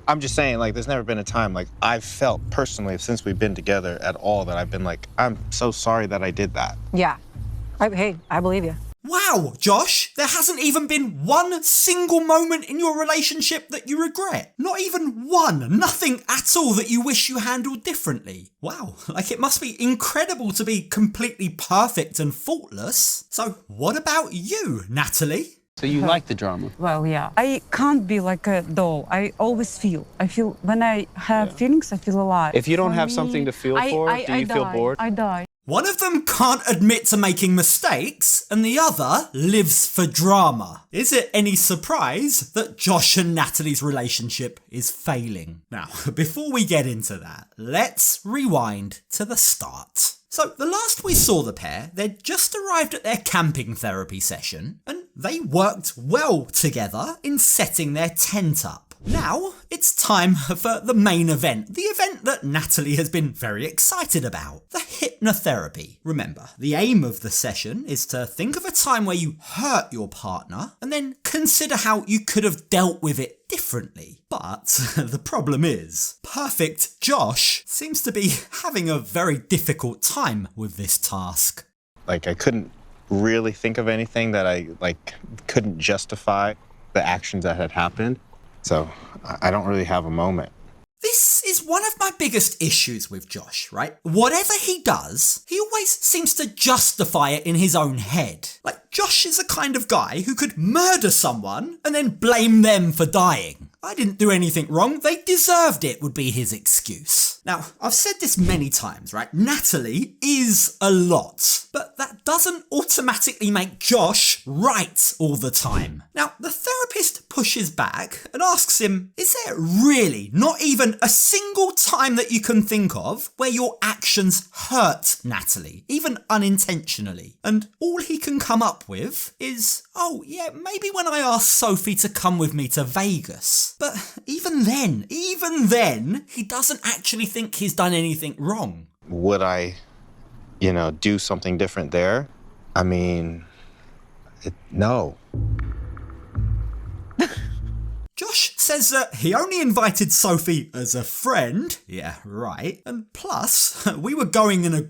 I'm just saying, like, there's never been a time, like, I've felt personally since we've been together at all that I've been like, I'm so sorry that I did that. Yeah. Hey, I believe you. Wow, Josh, there hasn't even been one single moment in your relationship that you regret. Not even one. Nothing at all that you wish you handled differently. Wow, like it must be incredible to be completely perfect and faultless. So what about you, Natalie? So you like the drama? Well, yeah. I can't be like a doll. I always feel. I feel when I have feelings, I feel alive. If you don't have something to feel for, do you feel bored? I die. One of them can't admit to making mistakes, and the other lives for drama. Is it any surprise that Josh and Natalie's relationship is failing? Now, before we get into that, let's rewind to the start. So, the last we saw the pair, they'd just arrived at their camping therapy session, and they worked well together in setting their tent up. Now, it's time for the main event, the event that Natalie has been very excited about, the hypnotherapy. Remember, the aim of the session is to think of a time where you hurt your partner and then consider how you could have dealt with it differently. But the problem is, perfect Josh seems to be having a very difficult time with this task. Like, I couldn't really think of anything that I, like, couldn't justify the actions that had happened. So I don't really have a moment. This is one of my biggest issues with Josh, right? Whatever he does, he always seems to justify it in his own head. Like, Josh is the kind of guy who could murder someone and then blame them for dying. I didn't do anything wrong, they deserved it, would be his excuse. Now, I've said this many times, right? Natalie is a lot, but that doesn't automatically make Josh right all the time. Now, the therapist pushes back and asks him, is there really not even a single time that you can think of where your actions hurt Natalie, even unintentionally? And all he can come up with is, oh yeah, maybe when I asked Sophie to come with me to Vegas. But even then, he doesn't actually think he's done anything wrong. Would I, do something different there? I mean, no. Josh says that he only invited Sophie as a friend. Yeah, right. And plus, we were going in a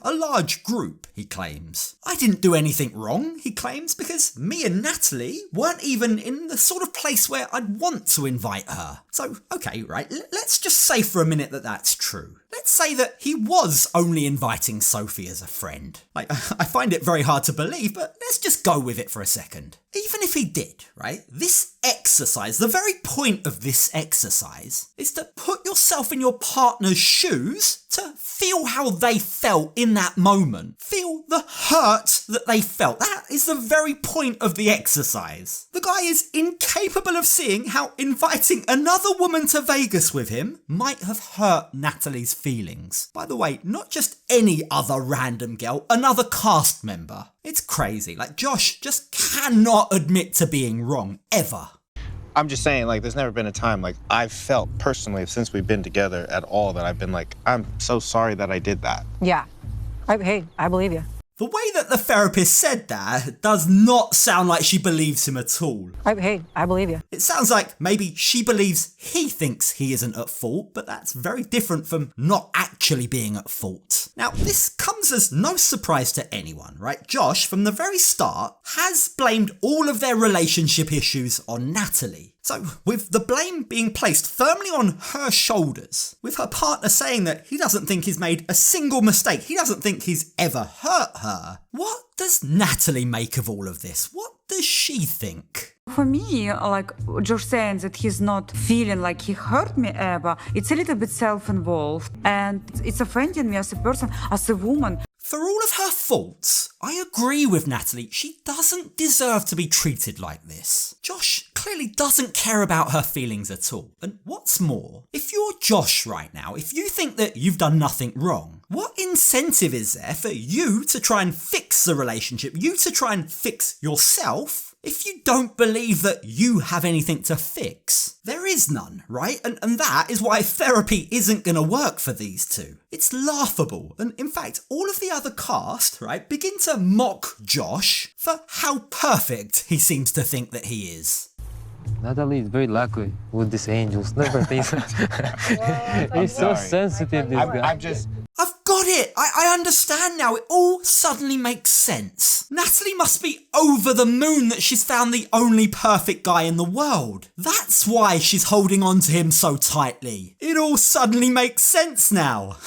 large group, he claims. I didn't do anything wrong, he claims, because me and Natalie weren't even in the sort of place where I'd want to invite her. So, okay, right, let's just say for a minute that that's true. Let's say that he was only inviting Sophie as a friend. Like, I find it very hard to believe, but let's just go with it for a second. Even if he did, right, this exercise, the very point of this exercise is to put yourself in your partner's shoes to feel how they felt in that moment. Feel the hurt that they felt. That is the very point of the exercise. The guy is incapable of seeing how inviting another woman to Vegas with him might have hurt Natalie's feelings. By the way, not just any other random girl, another cast member. It's crazy. Like, Josh just cannot admit to being wrong, ever. I'm just saying, like, there's never been a time, like, I've felt personally since we've been together at all that I've been like, I'm so sorry that I did that. Yeah. Hey, I believe you. The way that the therapist said that does not sound like she believes him at all. Hey, I believe you. It sounds like maybe she believes he thinks he isn't at fault, but that's very different from not actually being at fault. Now, this comes as no surprise to anyone, right? Josh, from the very start, has blamed all of their relationship issues on Natalie. So, with the blame being placed firmly on her shoulders, with her partner saying that he doesn't think he's made a single mistake, he doesn't think he's ever hurt her, what does Natalie make of all of this? What does she think? For me, like Josh saying that he's not feeling like he hurt me ever, it's a little bit self-involved, and it's offending me as a person, as a woman. For all of her faults, I agree with Natalie. She doesn't deserve to be treated like this. Josh clearly doesn't care about her feelings at all. And what's more, if you're Josh right now, if you think that you've done nothing wrong, what incentive is there for you to try and fix the relationship, you to try and fix yourself, if you don't believe that you have anything to fix? There is none, right? And that is why therapy isn't going to work for these two. It's laughable. And in fact, all of the other cast, right, begin to mock Josh for how perfect he seems to think that he is. Natalie is very lucky with these angels. Never thinks. He's so sensitive, this guy. I'm just. I've got it! I understand now. It all suddenly makes sense. Natalie must be over the moon that she's found the only perfect guy in the world. That's why she's holding on to him so tightly. It all suddenly makes sense now.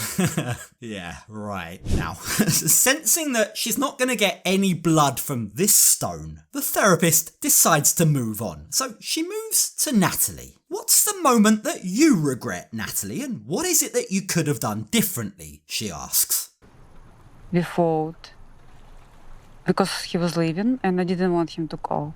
Yeah, right. Now, sensing that she's not going to get any blood from this stone, the therapist decides to move on. So she moves to Natalie. What's the moment that you regret, Natalie, and what is it that you could have done differently, she asks. We fought because he was leaving and I didn't want him to go.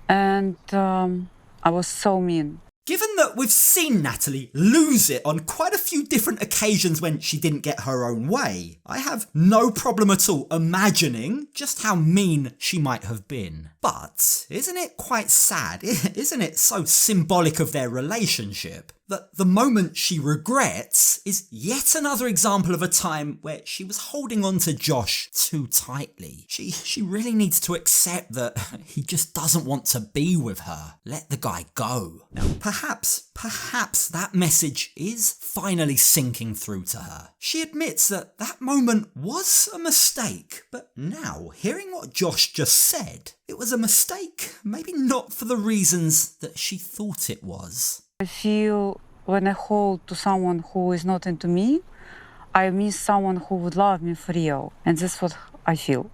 And I was so mean. Given that we've seen Natalie lose it on quite a few different occasions when she didn't get her own way, I have no problem at all imagining just how mean she might have been. But isn't it quite sad, isn't it so symbolic of their relationship, that the moment she regrets is yet another example of a time where she was holding on to Josh too tightly. She really needs to accept that he just doesn't want to be with her. Let the guy go. Now, perhaps that message is finally sinking through to her. She admits that that moment was a mistake, but now, hearing what Josh just said, it was a mistake, maybe not for the reasons that she thought it was. I feel when I hold to someone who is not into me, I miss someone who would love me for real. And that's what I feel.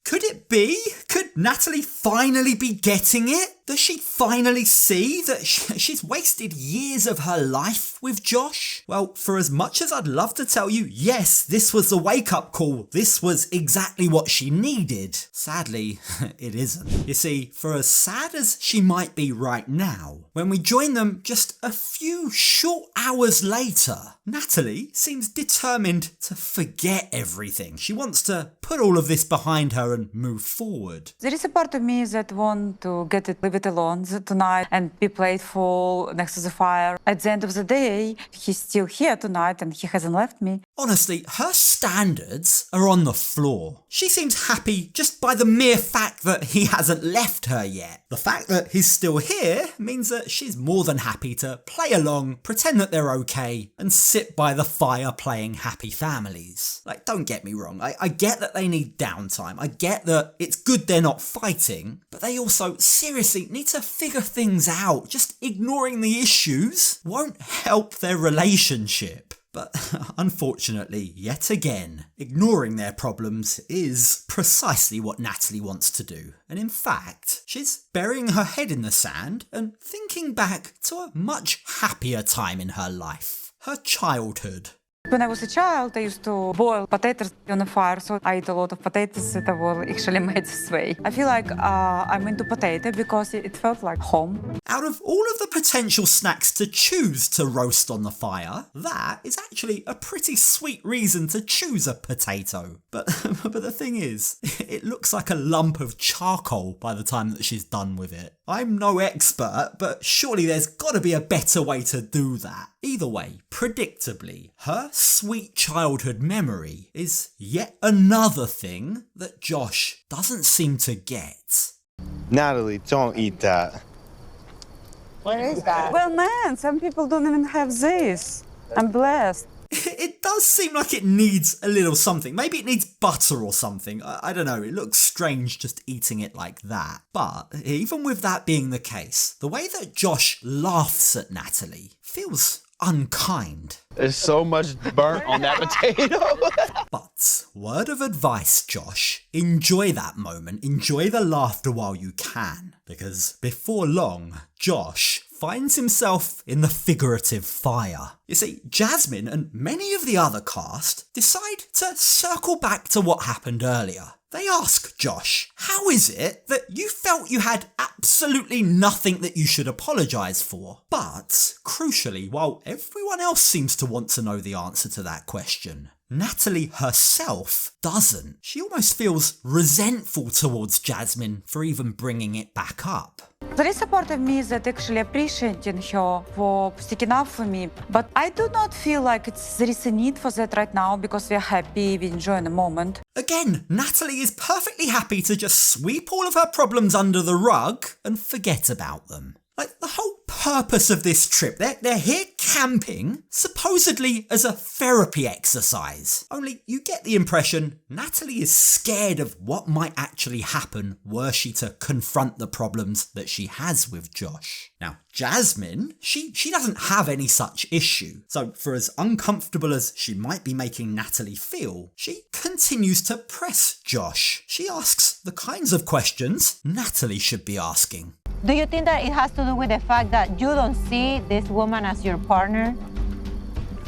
Could it be? Could Natalie finally be getting it? Does she finally see that she's wasted years of her life with Josh? Well, for as much as I'd love to tell you, yes, this was the wake-up call. This was exactly what she needed. Sadly, it isn't. You see, for as sad as she might be right now, when we join them just a few short hours later, Natalie seems determined to forget everything. She wants to put all of this behind her and move forward. There is a part of me that want to leave it alone tonight and be playful next to the fire. At the end of the day, he's still here tonight and he hasn't left me. Honestly, her standards are on the floor. She seems happy just by the mere fact that he hasn't left her yet. The fact that he's still here means that she's more than happy to play along, pretend that they're okay, and sit by the fire playing happy families. Like, don't get me wrong, I get that they need downtime. I get that it's good they're not fighting, but they also seriously need to figure things out. Just ignoring the issues won't help their relationship. But unfortunately, yet again, ignoring their problems is precisely what Natalie wants to do. And in fact, she's burying her head in the sand and thinking back to a much happier time in her life, her childhood. When I was a child, I used to boil potatoes on a fire, so I ate a lot of potatoes that were actually made this way. I feel like I'm into potato because it felt like home. Out of all of the potential snacks to choose to roast on the fire, that is actually a pretty sweet reason to choose a potato. But the thing is, it looks like a lump of charcoal by the time that she's done with it. I'm no expert, but surely there's got to be a better way to do that. Either way, predictably, her sweet childhood memory is yet another thing that Josh doesn't seem to get. Natalie, don't eat that. What is that? Well, man, some people don't even have this. I'm blessed. It does seem like it needs a little something. Maybe it needs butter or something. I don't know. It looks strange just eating it like that. But even with that being the case, the way that Josh laughs at Natalie feels unkind. There's so much burnt on that potato. But word of advice, Josh, enjoy that moment. Enjoy the laughter while you can. Because before long, Josh finds himself in the figurative fire. You see, Jasmine and many of the other cast decide to circle back to what happened earlier. They ask Josh, how is it that you felt you had absolutely nothing that you should apologise for? But, crucially, while everyone else seems to want to know the answer to that question, Natalie herself doesn't. She almost feels resentful towards Jasmine for even bringing it back up. There is a part of me that actually appreciating her for sticking up for me, but I do not feel like there is a need for that right now because we are happy, we enjoy the moment. Again, Natalie is perfectly happy to just sweep all of her problems under the rug and forget about them. Like, the whole purpose of this trip, they're here camping, supposedly as a therapy exercise. Only you get the impression Natalie is scared of what might actually happen were she to confront the problems that she has with Josh. Now, Jasmine, she doesn't have any such issue. So for as uncomfortable as she might be making Natalie feel, she continues to press Josh. She asks the kinds of questions Natalie should be asking. Do you think that it has to do with the fact that you don't see this woman as your partner?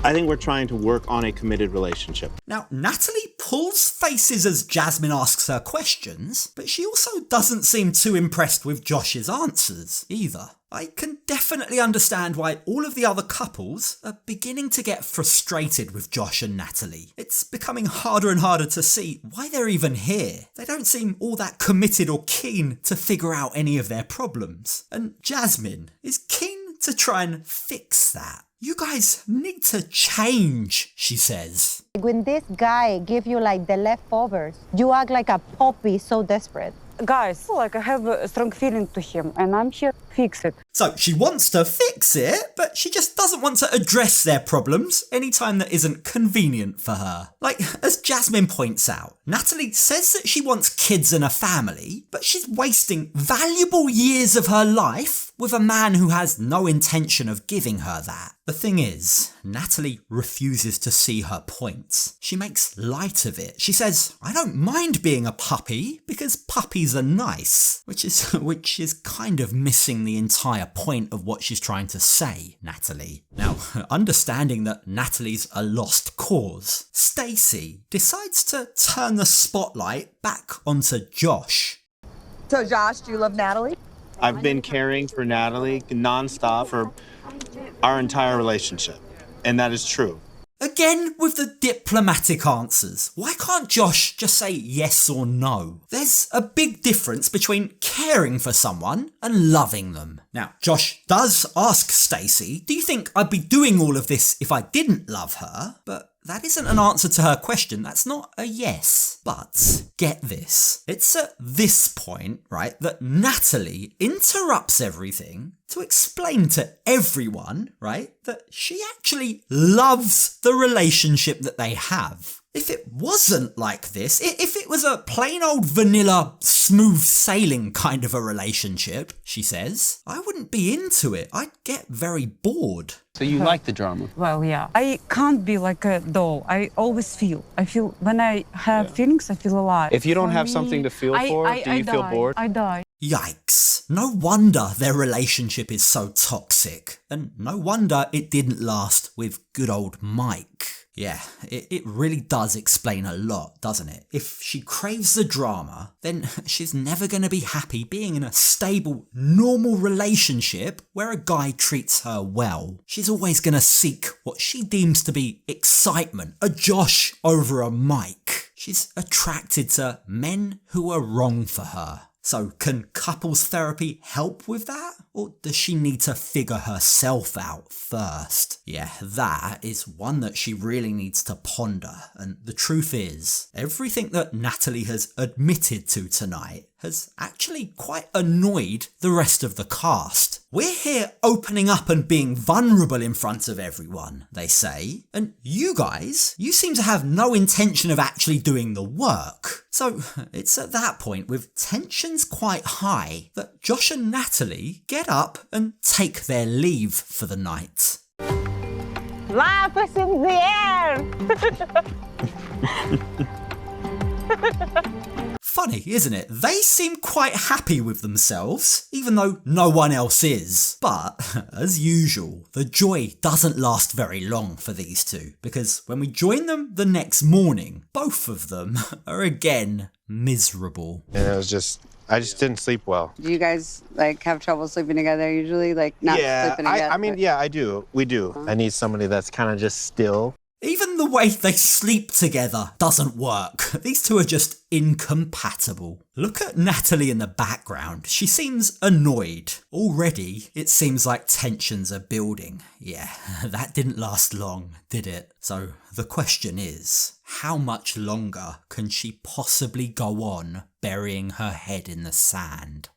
I think we're trying to work on a committed relationship. Now, Natalie pulls faces as Jasmine asks her questions, but she also doesn't seem too impressed with Josh's answers either. I can definitely understand why all of the other couples are beginning to get frustrated with Josh and Natalie. It's becoming harder and harder to see why they're even here. They don't seem all that committed or keen to figure out any of their problems. And Jasmine is keen to try and fix that. You guys need to change, she says. When this guy give you like the leftovers, you act like a puppy, so desperate. Guys, like I have a strong feeling to him and I'm here to fix it. So she wants to fix it, but she just doesn't want to address their problems anytime that isn't convenient for her. Like, as Jasmine points out, Natalie says that she wants kids and a family, but she's wasting valuable years of her life with a man who has no intention of giving her that. The thing is, Natalie refuses to see her points. She makes light of it. She says, I don't mind being a puppy because puppies are nice, which is kind of missing the entire point of what she's trying to say, Natalie. Now, understanding that Natalie's a lost cause, Stacey decides to turn the spotlight back onto Josh. So Josh, do you love Natalie? I've been caring for Natalie nonstop for our entire relationship, and that is true. Again with the diplomatic answers. Why can't Josh just say yes or no? There's a big difference between caring for someone and loving them. Now, Josh does ask Stacey, do you think I'd be doing all of this if I didn't love her? But that isn't an answer to her question. That's not a yes. But get this. It's at this point, right, that Natalie interrupts everything to explain to everyone, right, that she actually loves the relationship that they have. If it wasn't like this, if it was a plain old vanilla, smooth sailing kind of a relationship, she says, I wouldn't be into it. I'd get very bored. So you like the drama? Well, yeah. I can't be like a doll. I always feel. I feel when I have feelings, I feel alive. If you don't For have me, something to feel for, do you feel die. bored? I die. Yikes. No wonder their relationship is so toxic. And no wonder it didn't last with good old Mike. Yeah, it really does explain a lot, doesn't it? If she craves the drama, then she's never going to be happy being in a stable, normal relationship where a guy treats her well. She's always going to seek what she deems to be excitement, a Josh over a Mike. She's attracted to men who are wrong for her. So can couples therapy help with that? Or does she need to figure herself out first? Yeah, that is one that she really needs to ponder. And the truth is, everything that Natalie has admitted to tonight has actually quite annoyed the rest of the cast. We're here opening up and being vulnerable in front of everyone, they say. And you guys, you seem to have no intention of actually doing the work. So it's at that point, with tensions quite high, that Josh and Natalie get up and take their leave for the night. Laugh is in the air! Funny, isn't it? They seem quite happy with themselves, even though no one else is. But, as usual, the joy doesn't last very long for these two, because when we join them the next morning, both of them are again miserable. And I just didn't sleep well. Do you guys like have trouble sleeping together usually? Like not sleeping together? I mean, yeah, I do. We do. I need somebody that's kind of just still. Even the way they sleep together doesn't work. These two are just incompatible. Look at Natalie in the background. She seems annoyed. Already, it seems like tensions are building. Yeah, that didn't last long, did it? So the question is, how much longer can she possibly go on burying her head in the sand?